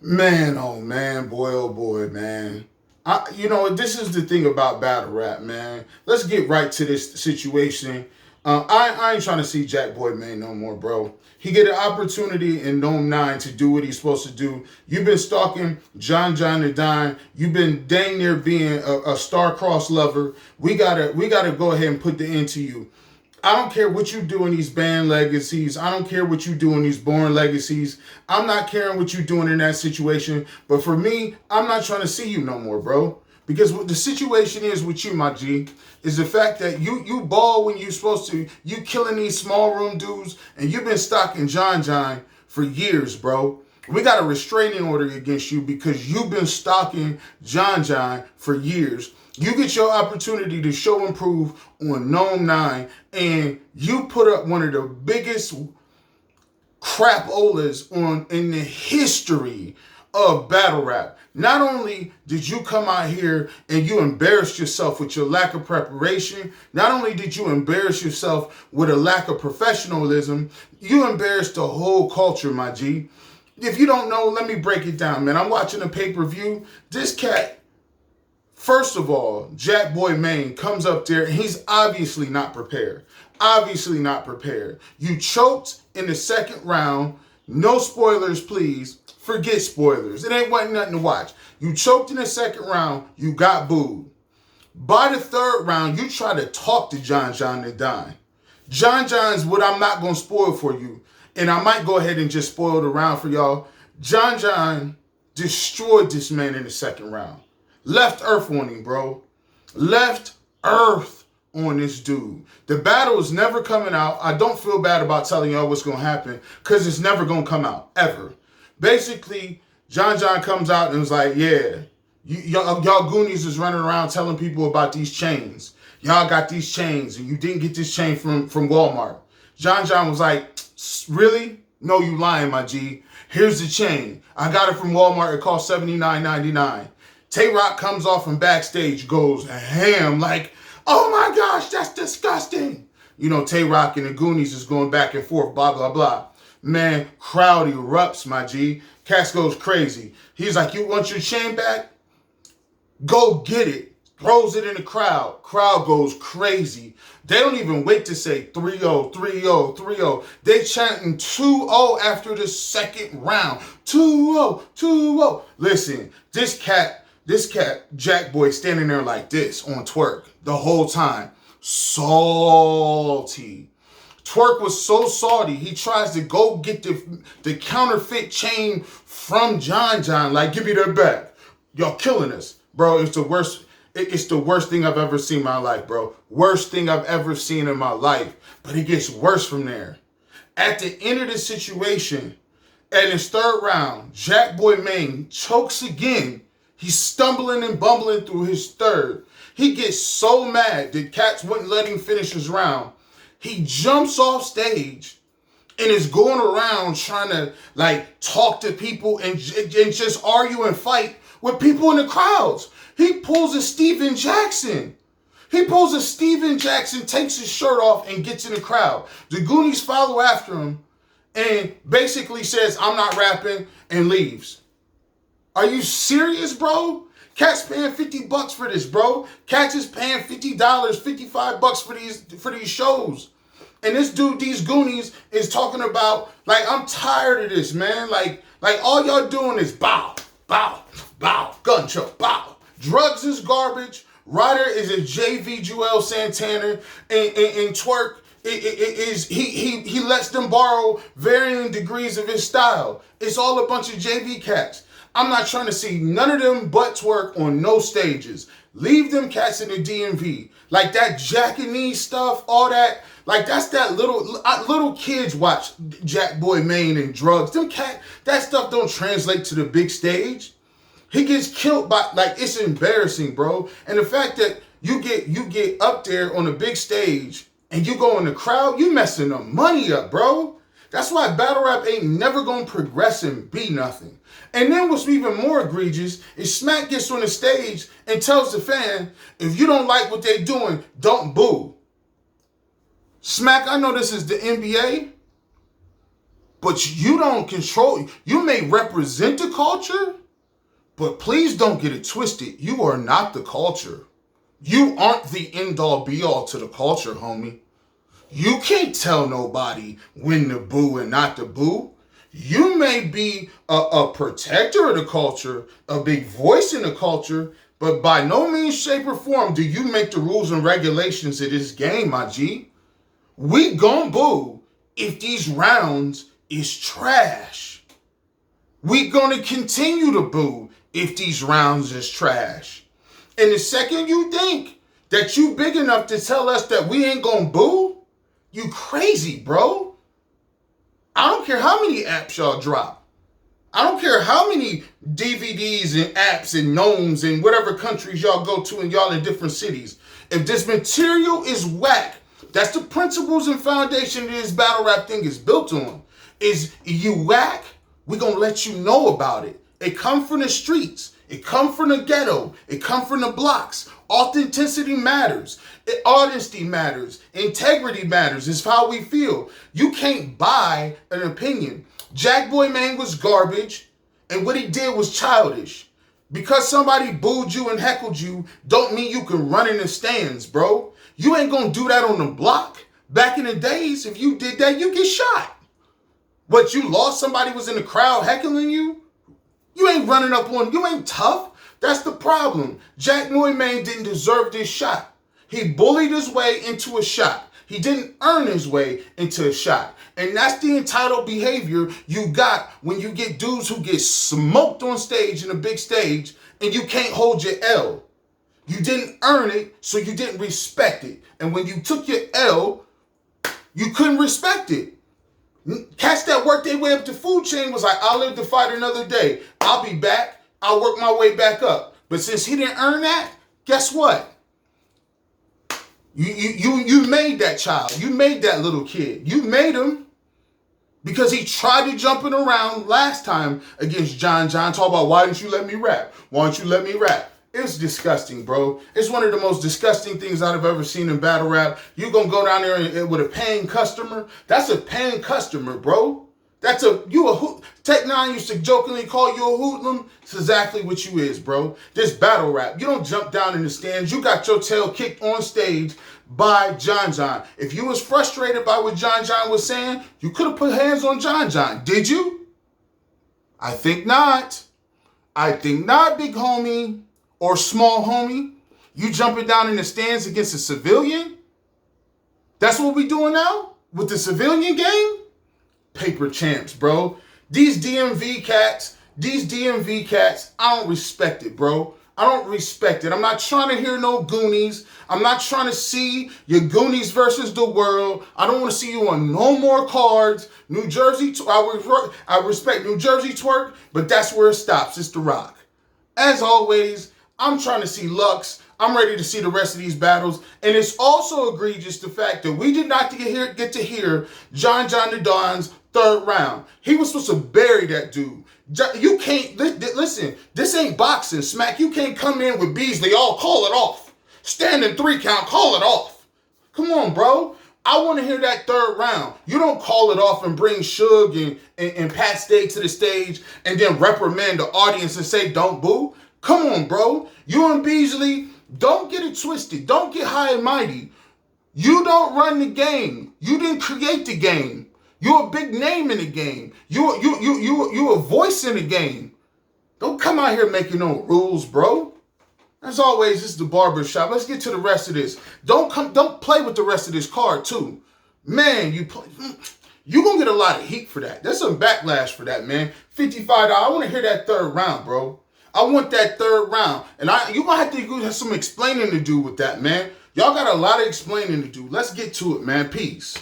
Man, oh man, boy, oh boy, man. This is the thing about battle rap, man. Let's get right to this situation. I ain't trying to see Jakkboy Maine no more, bro. He get an opportunity in Nome 9 to do what he's supposed to do. You've been stalking John the Dime. You've been dang near being a star-crossed lover. We gotta go ahead and put the end to you. I don't care what you do in these band legacies. I don't care what you do in these born legacies. I'm not caring what you're doing in that situation. But for me, I'm not trying to see you no more, bro. Because what the situation is with you, my G, is the fact that you ball when you're supposed to. You killing these small room dudes, and you've been stalking John for years, bro. We got a restraining order against you because you've been stalking John for years. You get your opportunity to show and prove on Nome 9, and you put up one of the biggest crapolas on in the history of battle rap. Not only did you come out here and you embarrassed yourself with your lack of preparation, not only did you embarrass yourself with a lack of professionalism, you embarrassed the whole culture, my G. If you don't know, let me break it down, man. I'm watching a pay-per-view. This cat, first of all, Jakkboy Maine comes up there and he's obviously not prepared. Obviously not prepared. You choked in the second round. No spoilers, please. Forget spoilers. It ain't wasn't nothing to watch. You choked in the second round. You got booed. By the third round, you try to talk to John the Dime. John's what I'm not going to spoil for you. And I might go ahead and just spoil the round for y'all. John destroyed this man in the second round. Left Earth on him, bro. Left Earth on this dude. The battle is never coming out. I don't feel bad about telling y'all what's going to happen because it's never going to come out, ever. Basically, John comes out and was like, yeah, y'all Goonies is running around telling people about these chains. Y'all got these chains and you didn't get this chain from Walmart. John was like, really? No, you lying, my G. Here's the chain. I got it from Walmart. It cost $79.99. Tay-Rock comes off from backstage, goes ham like, oh my gosh, that's disgusting. You know, Tay-Rock and the Goonies is going back and forth, blah, blah, blah. Man, crowd erupts, my G. Cass goes crazy. He's like, you want your chain back? Go get it. Throws it in the crowd. Crowd goes crazy. They don't even wait to say 3-0, 3-0, 3-0. They chanting 2-0 after the second round. 2-0, 2-0. Listen, this cat, Jakkboy, standing there like this on twerk the whole time. Salty. Twerk was so salty, he tries to go get the counterfeit chain from John. Like, give me that back. Y'all killing us. Bro, it's the worst. It's the worst thing I've ever seen in my life, bro. Worst thing I've ever seen in my life. But it gets worse from there. At the end of the situation, in his third round, Jakkboy Maine chokes again. He's stumbling and bumbling through his third. He gets so mad that Cats wouldn't let him finish his round. He jumps off stage and is going around trying to like talk to people and just argue and fight with people in the crowds. He pulls a Steven Jackson. Takes his shirt off and gets in the crowd. The Goonies follow after him and basically says, I'm not rapping, and leaves. Are you serious, bro? Cat's paying $50 for this, bro. Cat's is paying $50, $55 for these shows. And this dude, these Goonies, is talking about, like, I'm tired of this, man. Like all y'all doing is bow, bow, bow, gun choke, bow. Drugs is garbage. Ryder is a JV Joel Santana, and Twerk he lets them borrow varying degrees of his style. It's all a bunch of JV cats. I'm not trying to see none of them but Twerk on no stages. Leave them cats in the DMV. Like that Japanese stuff, all that. Like that's that little kids watch Jakkboy Maine and drugs. That stuff don't translate to the big stage. He gets killed by, like, it's embarrassing, bro. And the fact that you get up there on the big stage and you go in the crowd, you messing the money up, bro. That's why battle rap ain't never gonna progress and be nothing. And then what's even more egregious is Smack gets on the stage and tells the fan, if you don't like what they're doing, don't boo. Smack, I know this is the NBA, but you don't control. You may represent the culture, but please don't get it twisted. You are not the culture. You aren't the end-all be-all to the culture, homie. You can't tell nobody when to boo and not to boo. You may be a protector of the culture, a big voice in the culture, but by no means, shape, or form do you make the rules and regulations of this game, my G. We gon' boo if these rounds is trash. We gonna continue to boo if these rounds is trash. And the second you think that you big enough to tell us that we ain't gonna boo, you crazy, bro. I don't care how many apps y'all drop. I don't care how many DVDs and apps and Nomes and whatever countries y'all go to and y'all in different cities. If this material is whack, that's the principles and foundation that this battle rap thing is built on. Is you whack, we gonna let you know about it. It come from the streets. It come from the ghetto. It come from the blocks. Authenticity matters. Honesty matters. Integrity matters. It's how we feel. You can't buy an opinion. Jakkboy Mane was garbage, and what he did was childish. Because somebody booed you and heckled you, don't mean you can run in the stands, bro. You ain't gonna do that on the block. Back in the days, if you did that, you get shot. But you lost, somebody was in the crowd heckling you? You ain't running up on, you ain't tough. That's the problem. Jakkboy Mane didn't deserve this shot. He bullied his way into a shot. He didn't earn his way into a shot. And that's the entitled behavior you got when you get dudes who get smoked on stage in a big stage and you can't hold your L. You didn't earn it, so you didn't respect it. And when you took your L, you couldn't respect it. Cats that worked their way up the food chain was like, I'll live to fight another day. I'll be back. I'll work my way back up. But since he didn't earn that, guess what? You made that child. You made that little kid. You made him because he tried to jumping around last time against John. Talk about, why didn't you let me rap? Why don't you let me rap? It's disgusting, bro. It's one of the most disgusting things I've ever seen in battle rap. You gonna go down there with a paying customer? That's a paying customer, bro. That's Tech Nine used to jokingly call you a hoodlum. It's exactly what you is, bro. This battle rap. You don't jump down in the stands. You got your tail kicked on stage by John. If you was frustrated by what John was saying, you could have put hands on John. Did you? I think not. I think not, big homie or small homie. You jumping down in the stands against a civilian? That's what we doing now with the civilian game? Paper champs, bro. These DMV cats, I don't respect it, bro. I don't respect it. I'm not trying to hear no Goonies. I'm not trying to see your Goonies versus the world. I don't want to see you on no more cards. New Jersey, I respect New Jersey twerk, but that's where it stops. It's The Rock. As always, I'm trying to see Lux. I'm ready to see the rest of these battles. And it's also egregious the fact that we did not get to hear John the Don's third round. He was supposed to bury that dude. You can't, listen, this ain't boxing, Smack. You can't come in with Beasley, call it off. Standing 3 count, call it off. Come on, bro. I want to hear that third round. You don't call it off and bring Suge and Pat Stay to the stage and then reprimand the audience and say, don't boo. Come on, bro. You and Beasley, don't get it twisted. Don't get high and mighty. You don't run the game. You didn't create the game. You're a big name in the game. You a voice in the game. Don't come out here making no rules, bro. As always, this is the barber shop. Let's get to the rest of this. Don't play with the rest of this card too. Man, you gonna get a lot of heat for that. There's some backlash for that, man. $55. I want to hear that third round, bro. I want that third round. And you're gonna have to have some explaining to do with that, man. Y'all got a lot of explaining to do. Let's get to it, man. Peace.